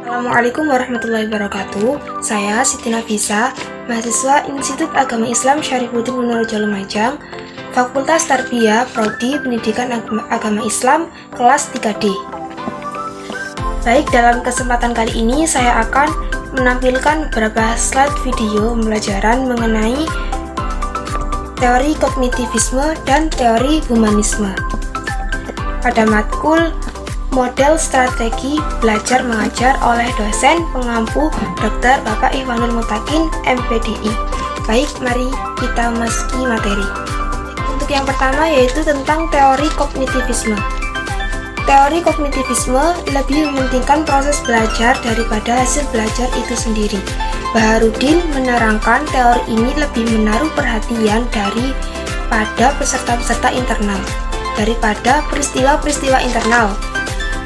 Assalamualaikum warahmatullahi wabarakatuh. Saya Siti Nafisa, mahasiswa Institut Agama Islam Syarifuddin Wonorejo Lumajang, Fakultas Tarbiyah Prodi Pendidikan Agama Islam kelas 3D. Baik, dalam kesempatan kali ini saya akan menampilkan beberapa slide video pembelajaran mengenai teori kognitivisme dan teori humanisme. Pada matkul model strategi belajar mengajar oleh dosen pengampu Dr. Bapak Ikhwanul Mutakin MPDI. Baik, mari kita masuki materi. Untuk yang pertama yaitu tentang teori kognitivisme. Teori kognitivisme lebih mementingkan proses belajar daripada hasil belajar itu sendiri. Baharudin menerangkan teori ini lebih menaruh perhatian daripada peserta-peserta internal, daripada peristiwa-peristiwa internal.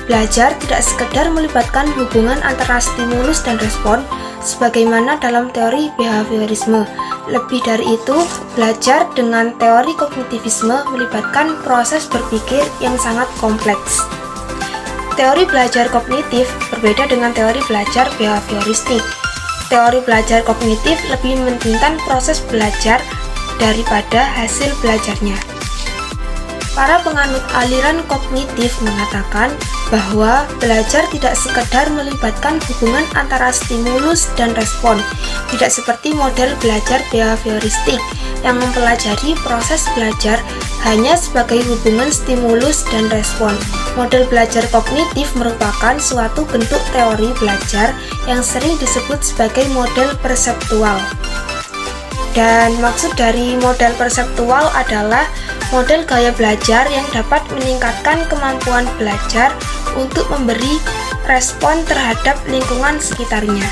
Belajar tidak sekedar melibatkan hubungan antara stimulus dan respon, sebagaimana dalam teori behaviorisme. Lebih dari itu, belajar dengan teori kognitivisme melibatkan proses berpikir yang sangat kompleks. Teori belajar kognitif berbeda dengan teori belajar behavioristik. Teori belajar kognitif lebih mementingkan proses belajar daripada hasil belajarnya. Para penganut aliran kognitif mengatakan bahwa belajar tidak sekedar melibatkan hubungan antara stimulus dan respon, tidak seperti model belajar behavioristik yang mempelajari proses belajar hanya sebagai hubungan stimulus dan respon. Model belajar kognitif merupakan suatu bentuk teori belajar yang sering disebut sebagai model perseptual. Dan maksud dari model perseptual adalah model gaya belajar yang dapat meningkatkan kemampuan belajar untuk memberi respon terhadap lingkungan sekitarnya.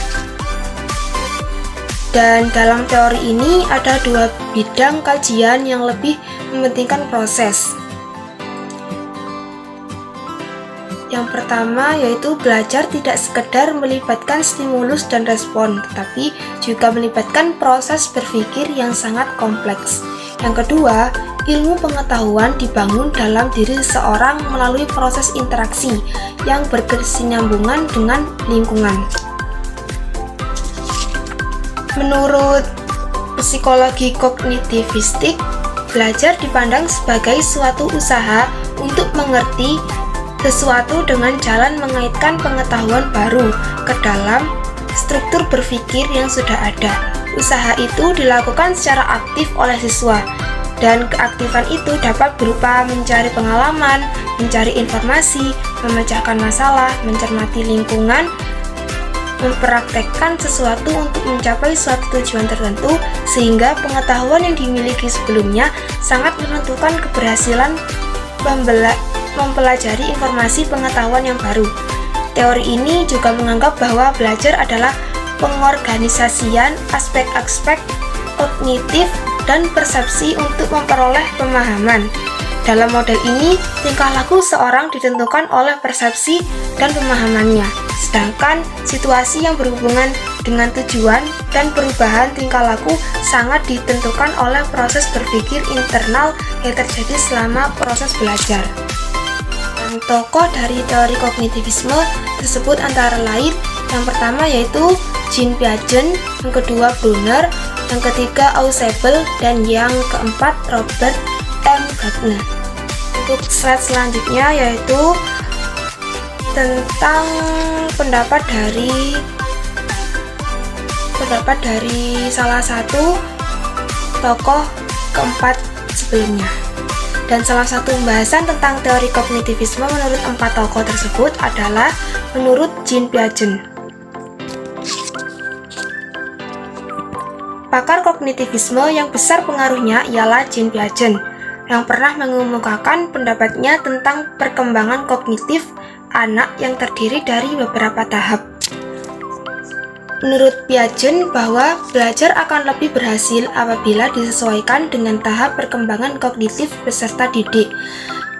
Dan dalam teori ini ada dua bidang kajian yang lebih mementingkan proses. Yang pertama yaitu belajar tidak sekedar melibatkan stimulus dan respon, tetapi juga melibatkan proses berpikir yang sangat kompleks. Yang kedua, ilmu pengetahuan dibangun dalam diri seseorang melalui proses interaksi yang berkesinambungan dengan lingkungan. Menurut psikologi kognitivistik, belajar dipandang sebagai suatu usaha untuk mengerti sesuatu dengan jalan mengaitkan pengetahuan baru ke dalam struktur berpikir yang sudah ada. Usaha itu dilakukan secara aktif oleh siswa, dan keaktifan itu dapat berupa mencari pengalaman, mencari informasi, memecahkan masalah, mencermati lingkungan, mempraktekkan sesuatu untuk mencapai suatu tujuan tertentu, sehingga pengetahuan yang dimiliki sebelumnya sangat menentukan keberhasilan mempelajari informasi pengetahuan yang baru. Teori ini juga menganggap bahwa belajar adalah pengorganisasian aspek-aspek kognitif dan persepsi untuk memperoleh pemahaman. Dalam model ini, tingkah laku seorang ditentukan oleh persepsi dan pemahamannya, sedangkan situasi yang berhubungan dengan tujuan dan perubahan tingkah laku sangat ditentukan oleh proses berpikir internal yang terjadi selama proses belajar. Dan tokoh dari teori kognitivisme tersebut antara lain yang pertama yaitu Jean Piaget, yang kedua Brunner, yang ketiga Ausubel, dan yang keempat Robert M. Gardner. Untuk slide selanjutnya yaitu tentang pendapat dari salah satu tokoh keempat sebelumnya. Dan salah satu pembahasan tentang teori kognitivisme menurut empat tokoh tersebut adalah menurut Jean Piaget. Pakar kognitivisme yang besar pengaruhnya ialah Jean Piaget, yang pernah mengemukakan pendapatnya tentang perkembangan kognitif anak yang terdiri dari beberapa tahap. Menurut Piaget bahwa belajar akan lebih berhasil apabila disesuaikan dengan tahap perkembangan kognitif peserta didik.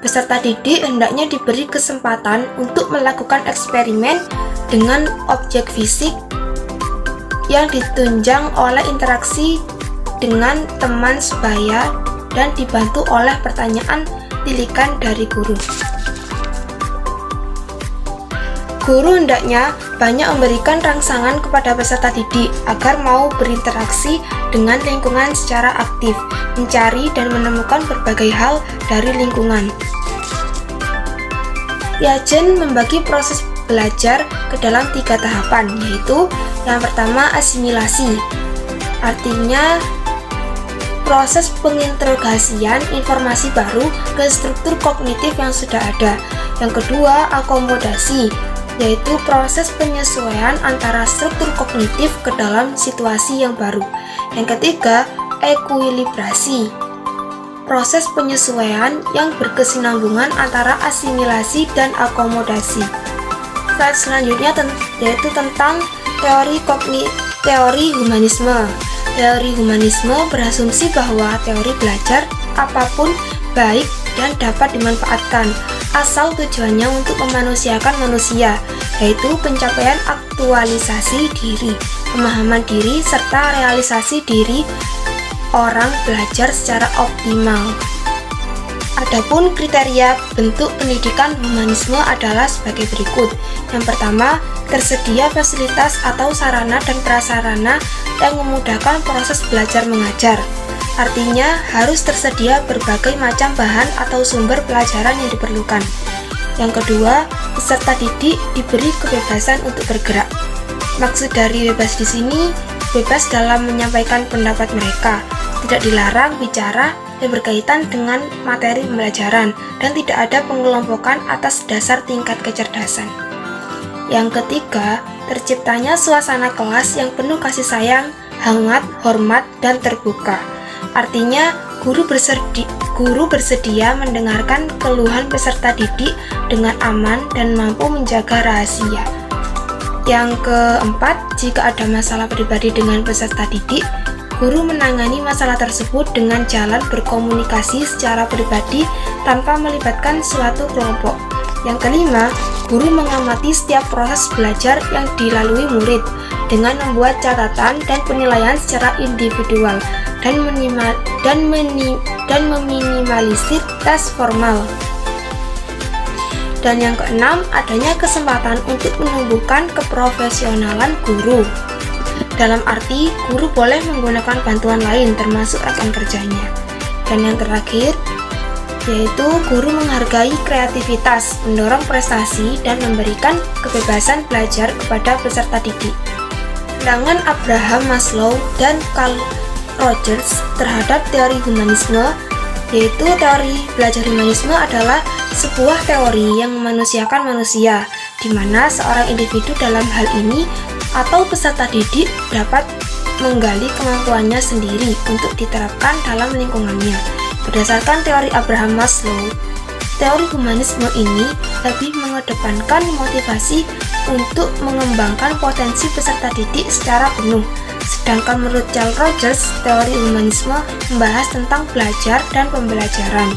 Peserta didik hendaknya diberi kesempatan untuk melakukan eksperimen dengan objek fisik yang ditunjang oleh interaksi dengan teman sebaya dan dibantu oleh pertanyaan tilikan dari guru. Guru hendaknya banyak memberikan rangsangan kepada peserta didik agar mau berinteraksi dengan lingkungan secara aktif, mencari dan menemukan berbagai hal dari lingkungan. Piaget membagi proses belajar ke dalam 3 tahapan, yaitu yang pertama asimilasi, artinya proses pengintegrasian informasi baru ke struktur kognitif yang sudah ada. Yang kedua, akomodasi, yaitu proses penyesuaian antara struktur kognitif ke dalam situasi yang baru. Yang ketiga, ekuilibrasi, proses penyesuaian yang berkesinambungan antara asimilasi dan akomodasi. Slide selanjutnya yaitu tentang teori humanisme. Teori humanisme berasumsi bahwa teori belajar apapun baik dan dapat dimanfaatkan, asal tujuannya untuk memanusiakan manusia, yaitu pencapaian aktualisasi diri, pemahaman diri, serta realisasi diri orang belajar secara optimal. Adapun kriteria bentuk pendidikan humanisme adalah sebagai berikut. Yang pertama, tersedia fasilitas atau sarana dan prasarana yang memudahkan proses belajar mengajar. Artinya, harus tersedia berbagai macam bahan atau sumber pelajaran yang diperlukan. Yang kedua, peserta didik diberi kebebasan untuk bergerak. Maksud dari bebas di sini, bebas dalam menyampaikan pendapat mereka, tidak dilarang bicara yang berkaitan dengan materi pembelajaran, dan tidak ada pengelompokan atas dasar tingkat kecerdasan. Yang ketiga, terciptanya suasana kelas yang penuh kasih sayang, hangat, hormat, dan terbuka. Artinya, guru bersedia mendengarkan keluhan peserta didik dengan aman dan mampu menjaga rahasia. Yang keempat, jika ada masalah pribadi dengan peserta didik, guru menangani masalah tersebut dengan jalan berkomunikasi secara pribadi tanpa melibatkan suatu kelompok. Yang kelima, guru mengamati setiap proses belajar yang dilalui murid dengan membuat catatan dan penilaian secara individual dan meminimalisir tes formal. Dan yang keenam, adanya kesempatan untuk menumbuhkan keprofesionalan guru. Dalam arti, guru boleh menggunakan bantuan lain termasuk rekan kerjanya. Dan yang terakhir, yaitu guru menghargai kreativitas, mendorong prestasi, dan memberikan kebebasan belajar kepada peserta didik. Pandangan Abraham Maslow dan Carl Rogers terhadap teori humanisme, yaitu teori belajar humanisme adalah sebuah teori yang memanusiakan manusia, di mana seorang individu dalam hal ini atau peserta didik dapat menggali kemampuannya sendiri untuk diterapkan dalam lingkungannya. Berdasarkan teori Abraham Maslow, teori humanisme ini lebih mengedepankan motivasi untuk mengembangkan potensi peserta didik secara penuh. Sedangkan menurut Carl Rogers, teori humanisme membahas tentang belajar dan pembelajaran.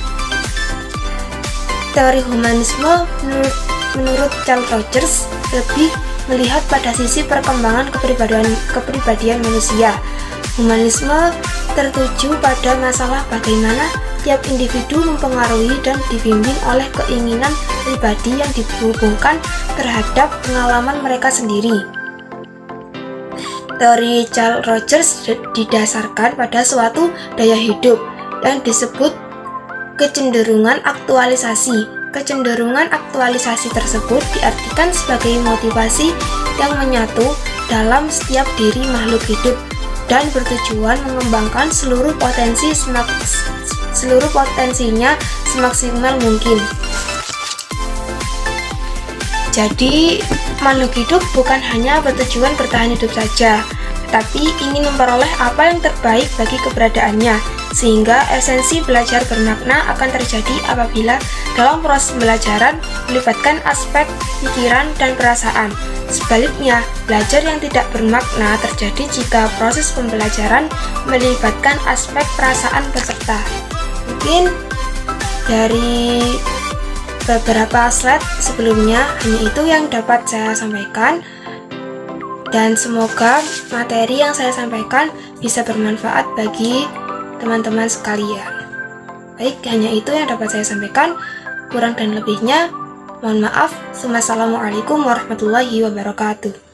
Teori humanisme menurut Carl Rogers lebih melihat pada sisi perkembangan kepribadian manusia. Humanisme tertuju pada masalah bagaimana tiap individu mempengaruhi dan dibimbing oleh keinginan pribadi yang dihubungkan terhadap pengalaman mereka sendiri. Teori Carl Rogers didasarkan pada suatu daya hidup yang disebut kecenderungan aktualisasi. Kecenderungan aktualisasi tersebut diartikan sebagai motivasi yang menyatu dalam setiap diri makhluk hidup dan bertujuan mengembangkan seluruh potensinya semaksimal mungkin. Jadi, makhluk hidup bukan hanya bertujuan bertahan hidup saja, tetapi ingin memperoleh apa yang terbaik bagi keberadaannya, sehingga esensi belajar bermakna akan terjadi apabila dalam proses pembelajaran melibatkan aspek pikiran dan perasaan. Sebaliknya, belajar yang tidak bermakna terjadi jika proses pembelajaran melibatkan aspek perasaan peserta. Mungkin dari beberapa slide sebelumnya hanya itu yang dapat saya sampaikan, dan semoga materi yang saya sampaikan bisa bermanfaat bagi teman-teman sekalian. Baik, hanya itu yang dapat saya sampaikan. Kurang dan lebihnya Mohon maaf. Wassalamualaikum warahmatullahi wabarakatuh.